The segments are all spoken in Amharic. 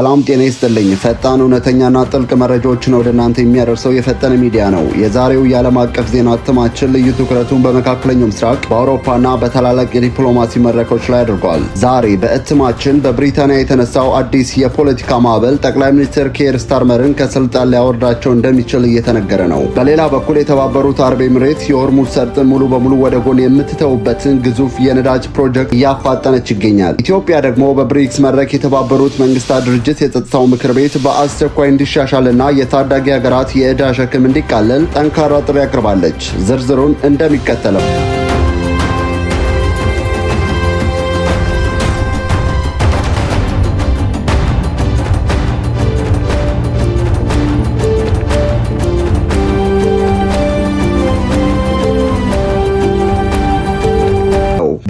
ሰላም ጤና ይስጥልኝ። ፈጣን እውነተኛና ጥልቅ መረጃዎችን ወደ እናንተ የሚያደርሰው የፈጠነ ሚዲያ ነው። የዛሬው የዓለም አቀፍ ዜና እትማችን ልዩ ትኩረቱን በመካከለኛው ምስራቅ በአውሮፓና በታላላቅ የዲፕሎማሲ መድረኮች ላይ አድርጓል። ዛሬ በእትማችን በብሪታንያ የተነሳው አዲስ የፖለቲካ ማዕበል ጠቅላይ ሚኒስትር ኬር ስታርመርን ከስልጣን ሊያወርዳቸው እንደሚችል እየተነገረ ነው። በሌላ በኩል የተባበሩት አረብ ኤሚሬት የሆርሙዝ ሰርጥን ሙሉ በሙሉ ወደ ጎን የምትተውበትን ግዙፍ የነዳጅ ፕሮጀክት እያፋጠነች ይገኛል። ኢትዮጵያ ደግሞ በብሪክስ መድረክ የተባበሩት መንግስታት ድርጅት የጸጥታው ምክር ቤት በአስቸኳይ እንዲሻሻልና የታዳጊ ሀገራት የዕዳ ሸክም እንዲቃለል ጠንካራ ጥሪ አቅርባለች። ዝርዝሩን እንደሚከተለው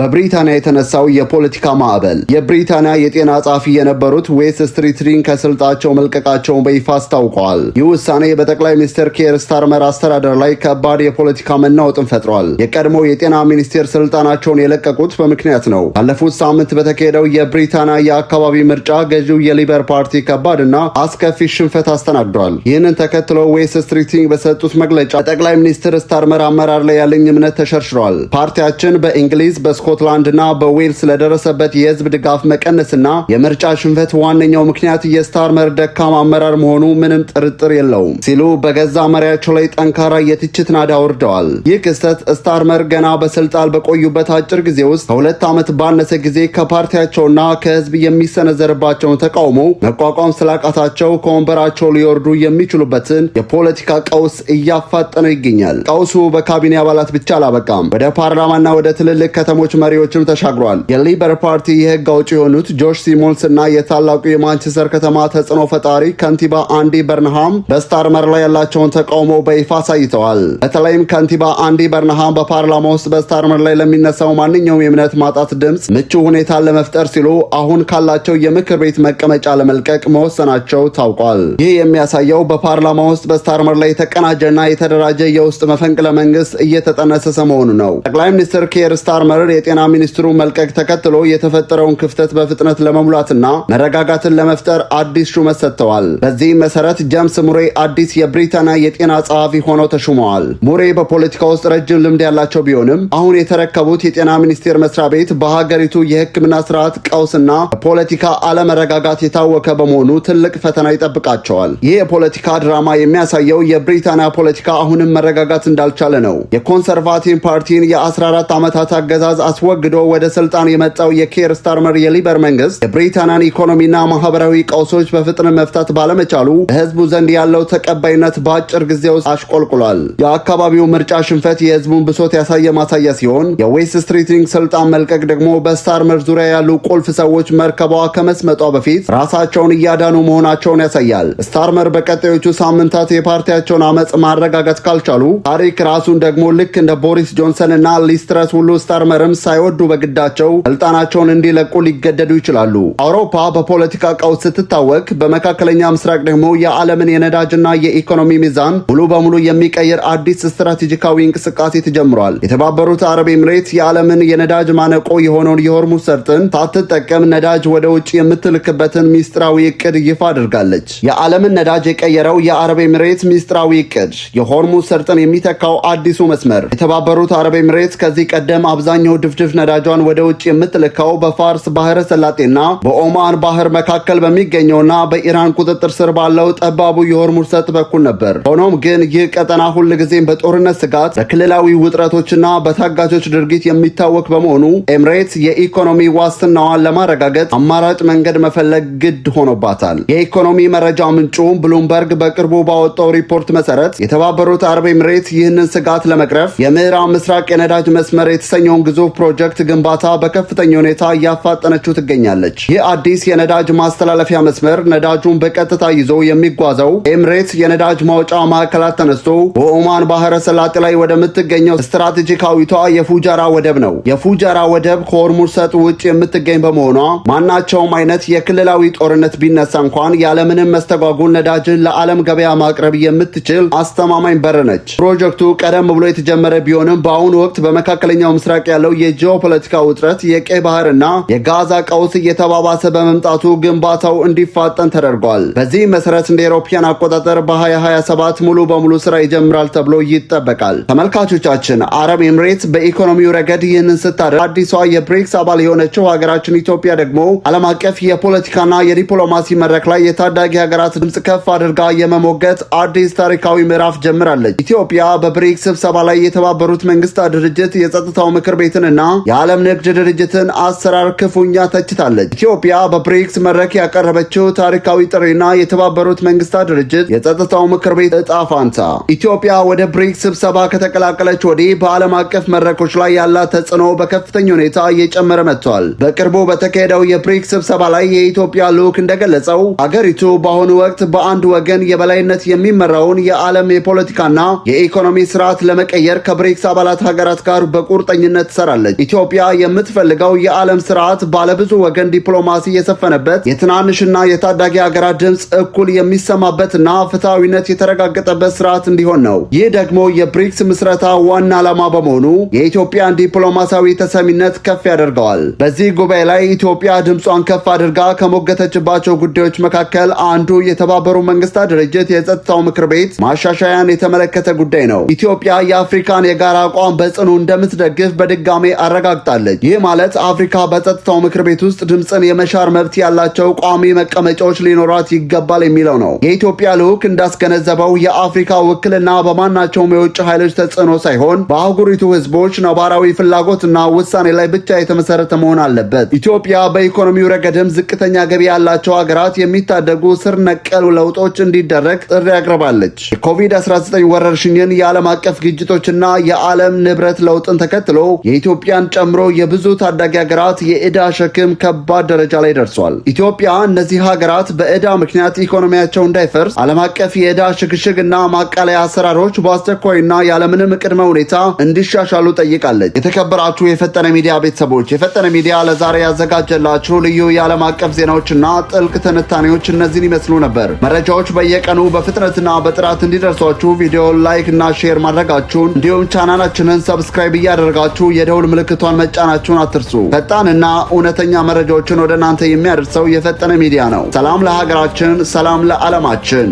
በብሪታንያ የተነሳው የፖለቲካ ማዕበል። የብሪታንያ የጤና ጸሐፊ የነበሩት ዌስ ስትሪትሊንግ ከስልጣናቸው መልቀቃቸውን በይፋ አስታውቀዋል። ይህ ውሳኔ በጠቅላይ ሚኒስትር ኬር ስታርመር አስተዳደር ላይ ከባድ የፖለቲካ መናወጥን ፈጥሯል። የቀድሞው የጤና ሚኒስቴር ስልጣናቸውን የለቀቁት በምክንያት ነው። ባለፉት ሳምንት በተካሄደው የብሪታንያ የአካባቢ ምርጫ ገዢው የሊበር ፓርቲ ከባድና አስከፊ ሽንፈት አስተናግዷል። ይህንን ተከትሎ ዌስ ስትሪትሊንግ በሰጡት መግለጫ በጠቅላይ ሚኒስትር ስታርመር አመራር ላይ ያለኝ እምነት ተሸርሽሯል። ፓርቲያችን በእንግሊዝ ስኮትላንድና በዌልስ ስለደረሰበት የህዝብ ድጋፍ መቀነስና የምርጫ ሽንፈት ዋነኛው ምክንያት የስታርመር ደካማ አመራር መሆኑ ምንም ጥርጥር የለውም ሲሉ በገዛ መሪያቸው ላይ ጠንካራ የትችት ናዳ ወርደዋል። ይህ ክስተት ስታርመር ገና በስልጣን በቆዩበት አጭር ጊዜ ውስጥ ከሁለት ዓመት ባነሰ ጊዜ ከፓርቲያቸውና ከህዝብ የሚሰነዘርባቸውን ተቃውሞ መቋቋም ስላቃታቸው ከወንበራቸው ሊወርዱ የሚችሉበትን የፖለቲካ ቀውስ እያፋጠነው ይገኛል። ቀውሱ በካቢኔ አባላት ብቻ አላበቃም። ወደ ፓርላማና ወደ ትልልቅ ከተሞች መሪዎችም ተሻግሯል። የሊበር ፓርቲ የህግ አውጪ የሆኑት ጆሽ ሲሞንስ እና የታላቁ የማንቸስተር ከተማ ተጽዕኖ ፈጣሪ ከንቲባ አንዲ በርንሃም በስታርመር ላይ ያላቸውን ተቃውሞ በይፋ አሳይተዋል። በተለይም ከንቲባ አንዲ በርንሃም በፓርላማ ውስጥ በስታርመር ላይ ለሚነሳው ማንኛውም የእምነት ማጣት ድምፅ ምቹ ሁኔታን ለመፍጠር ሲሉ አሁን ካላቸው የምክር ቤት መቀመጫ ለመልቀቅ መወሰናቸው ታውቋል። ይህ የሚያሳየው በፓርላማ ውስጥ በስታርመር ላይ የተቀናጀና የተደራጀ የውስጥ መፈንቅለ መንግስት እየተጠነሰሰ መሆኑ ነው። ጠቅላይ ሚኒስትር ኬር ስታርመር የጤና ሚኒስትሩ መልቀቅ ተከትሎ የተፈጠረውን ክፍተት በፍጥነት ለመሙላትና መረጋጋትን ለመፍጠር አዲስ ሹመት ሰጥተዋል። በዚህም መሰረት ጄምስ ሙሬ አዲስ የብሪታንያ የጤና ጸሐፊ ሆነው ተሹመዋል። ሙሬ በፖለቲካ ውስጥ ረጅም ልምድ ያላቸው ቢሆንም አሁን የተረከቡት የጤና ሚኒስቴር መስሪያ ቤት በሀገሪቱ የሕክምና ስርዓት ቀውስና በፖለቲካ አለመረጋጋት የታወከ በመሆኑ ትልቅ ፈተና ይጠብቃቸዋል። ይህ የፖለቲካ ድራማ የሚያሳየው የብሪታንያ ፖለቲካ አሁንም መረጋጋት እንዳልቻለ ነው። የኮንሰርቫቲቭ ፓርቲን የ14 ዓመታት አገዛዝ አስወግዶ ወደ ስልጣን የመጣው የኬር ስታርመር የሊበር መንግስት የብሪታንያን ኢኮኖሚና ማህበራዊ ቀውሶች በፍጥነት መፍታት ባለመቻሉ በህዝቡ ዘንድ ያለው ተቀባይነት በአጭር ጊዜ ውስጥ አሽቆልቁሏል። የአካባቢው ምርጫ ሽንፈት የህዝቡን ብሶት ያሳየ ማሳያ ሲሆን የዌስ ስትሪትሊንግ ስልጣን መልቀቅ ደግሞ በስታርመር ዙሪያ ያሉ ቁልፍ ሰዎች መርከቧ ከመስመጧ በፊት ራሳቸውን እያዳኑ መሆናቸውን ያሳያል። ስታርመር በቀጣዮቹ ሳምንታት የፓርቲያቸውን አመፅ ማረጋጋት ካልቻሉ ታሪክ ራሱን ደግሞ ልክ እንደ ቦሪስ ጆንሰን እና ሊስትረስ ሁሉ ስታርመርም ሳይወዱ በግዳቸው ስልጣናቸውን እንዲለቁ ሊገደዱ ይችላሉ። አውሮፓ በፖለቲካ ቀውስ ስትታወቅ፣ በመካከለኛ ምስራቅ ደግሞ የዓለምን የነዳጅና የኢኮኖሚ ሚዛን ሙሉ በሙሉ የሚቀይር አዲስ ስትራቴጂካዊ እንቅስቃሴ ተጀምሯል። የተባበሩት አረብ ኤሚሬት የዓለምን የነዳጅ ማነቆ የሆነውን የሆርሙዝ ሰርጥን ሳትጠቀም ነዳጅ ወደ ውጭ የምትልክበትን ሚስጥራዊ እቅድ ይፋ አድርጋለች። የዓለምን ነዳጅ የቀየረው የአረብ ኤሚሬት ሚስጥራዊ እቅድ የሆርሙዝ ሰርጥን የሚተካው አዲሱ መስመር። የተባበሩት አረብ ኤሚሬት ከዚህ ቀደም አብዛኛው ድፍድፍ ነዳጇን ወደ ውጭ የምትልካው በፋርስ ባህረ ሰላጤና በኦማን ባህር መካከል በሚገኘውና በኢራን ቁጥጥር ስር ባለው ጠባቡ የሆርሙዝ ሰርጥ በኩል ነበር። ሆኖም ግን ይህ ቀጠና ሁል ጊዜም በጦርነት ስጋት፣ በክልላዊ ውጥረቶችና በታጋቾች ድርጊት የሚታወቅ በመሆኑ ኤምሬትስ የኢኮኖሚ ዋስትናዋን ለማረጋገጥ አማራጭ መንገድ መፈለግ ግድ ሆኖባታል። የኢኮኖሚ መረጃ ምንጩ ብሉምበርግ በቅርቡ ባወጣው ሪፖርት መሰረት የተባበሩት አረብ ኤሚሬት ይህንን ስጋት ለመቅረፍ የምዕራብ ምስራቅ የነዳጅ መስመር የተሰኘውን ግዙፍ ፕሮጀክት ግንባታ በከፍተኛ ሁኔታ እያፋጠነችው ትገኛለች። ይህ አዲስ የነዳጅ ማስተላለፊያ መስመር ነዳጁን በቀጥታ ይዞ የሚጓዘው ኤምሬትስ የነዳጅ ማውጫ ማዕከላት ተነስቶ በኦማን ባህረ ሰላጤ ላይ ወደምትገኘው ስትራቴጂካዊቷ የፉጃራ ወደብ ነው። የፉጃራ ወደብ ከሆርሙዝ ሰርጥ ውጭ የምትገኝ በመሆኗ ማናቸውም አይነት የክልላዊ ጦርነት ቢነሳ እንኳን ያለምንም መስተጓጉል ነዳጅን ለዓለም ገበያ ማቅረብ የምትችል አስተማማኝ በር ነች። ፕሮጀክቱ ቀደም ብሎ የተጀመረ ቢሆንም በአሁኑ ወቅት በመካከለኛው ምስራቅ ያለው የጂኦፖለቲካ ውጥረት፣ የቀይ ባህርና የጋዛ ቀውስ እየተባባሰ በመምጣቱ ግንባታው እንዲፋጠን ተደርጓል። በዚህ መሰረት እንደ አውሮፓውያን አቆጣጠር በ2027 ሙሉ በሙሉ ስራ ይጀምራል ተብሎ ይጠበቃል። ተመልካቾቻችን አረብ ኤምሬት በኢኮኖሚው ረገድ ይህንን ስታደርግ አዲሷ የብሪክስ አባል የሆነችው ሀገራችን ኢትዮጵያ ደግሞ ዓለም አቀፍ የፖለቲካና የዲፕሎማሲ መድረክ ላይ የታዳጊ ሀገራት ድምጽ ከፍ አድርጋ የመሞገት አዲስ ታሪካዊ ምዕራፍ ጀምራለች። ኢትዮጵያ በብሪክስ ስብሰባ ላይ የተባበሩት መንግስታት ድርጅት የጸጥታው ምክር ቤትንና የዓለም ንግድ ድርጅትን አሰራር ክፉኛ ተችታለች። ኢትዮጵያ በብሪክስ መድረክ ያቀረበችው ታሪካዊ ጥሪና የተባበሩት መንግስታት ድርጅት የጸጥታው ምክር ቤት እጣ ፋንታ። ኢትዮጵያ ወደ ብሪክስ ስብሰባ ከተቀላቀለች ወዲህ በዓለም አቀፍ መድረኮች ላይ ያላት ተጽዕኖ በከፍተኛ ሁኔታ እየጨመረ መጥቷል። በቅርቡ በተካሄደው የብሪክስ ስብሰባ ላይ የኢትዮጵያ ልዑክ እንደገለጸው አገሪቱ በአሁኑ ወቅት በአንድ ወገን የበላይነት የሚመራውን የዓለም የፖለቲካና የኢኮኖሚ ስርዓት ለመቀየር ከብሪክስ አባላት ሀገራት ጋር በቁርጠኝነት ትሰራለች። ኢትዮጵያ የምትፈልገው የዓለም ስርዓት ባለብዙ ወገን ዲፕሎማሲ የሰፈነበት፣ የትናንሽና የታዳጊ ሀገራት ድምፅ እኩል የሚሰማበትና ፍትሐዊነት የተረጋገጠበት ስርዓት እንዲሆን ነው። ይህ ደግሞ የብሪክስ ምስረታ ዋና ዓላማ በመሆኑ የኢትዮጵያን ዲፕሎማሲያዊ ተሰሚነት ከፍ ያደርገዋል። በዚህ ጉባኤ ላይ ኢትዮጵያ ድምጿን ከፍ አድርጋ ከሞገተችባቸው ጉዳዮች መካከል አንዱ የተባበሩ መንግስታት ድርጅት የጸጥታው ምክር ቤት ማሻሻያን የተመለከተ ጉዳይ ነው። ኢትዮጵያ የአፍሪካን የጋራ አቋም በጽኑ እንደምትደግፍ በድጋሜ አረጋግጣለች። ይህ ማለት አፍሪካ በጸጥታው ምክር ቤት ውስጥ ድምፅን የመሻር መብት ያላቸው ቋሚ መቀመጫዎች ሊኖራት ይገባል የሚለው ነው። የኢትዮጵያ ልዑክ እንዳስገነዘበው የአፍሪካ ውክልና በማናቸውም የውጭ ኃይሎች ተጽዕኖ ሳይሆን በአህጉሪቱ ህዝቦች ነባራዊ ፍላጎትና ውሳኔ ላይ ብቻ የተመሰረተ መሆን አለበት። ኢትዮጵያ በኢኮኖሚው ረገድም ዝቅተኛ ገቢ ያላቸው ሀገራት የሚታደጉ ስር ነቀል ለውጦች እንዲደረግ ጥሪ አቅርባለች። የኮቪድ-19 ወረርሽኝን፣ የዓለም አቀፍ ግጭቶችና የዓለም ንብረት ለውጥን ተከትሎ የኢትዮጵያን ጨምሮ የብዙ ታዳጊ ሀገራት የዕዳ ሸክም ከባድ ደረጃ ላይ ደርሷል። ኢትዮጵያ እነዚህ ሀገራት በዕዳ ምክንያት ኢኮኖሚያቸው እንዳይፈርስ ዓለም አቀፍ የዕዳ ሽግሽግና ማቃለያ አሰራሮች በአስቸኳይና ያለምንም ቅድመ ሁኔታ እንዲሻሻሉ ጠይቃለች። የተከበራችሁ የፈጠነ ሚዲያ ቤተሰቦች፣ የፈጠነ ሚዲያ ለዛሬ ያዘጋጀላችሁ ልዩ የዓለም አቀፍ ዜናዎችና ጥልቅ ትንታኔዎች እነዚህን ይመስሉ ነበር። መረጃዎች በየቀኑ በፍጥነትና በጥራት እንዲደርሷችሁ ቪዲዮ ላይክ እና ሼር ማድረጋችሁን እንዲሁም ቻናላችንን ሰብስክራይብ እያደረጋችሁ የደውል ምልክቷን መጫናችሁን አትርሱ። ፈጣንና እውነተኛ መረጃዎችን ወደ እናንተ የሚያደርሰው የፈጠነ ሚዲያ ነው። ሰላም ለሀገራችን፣ ሰላም ለዓለማችን።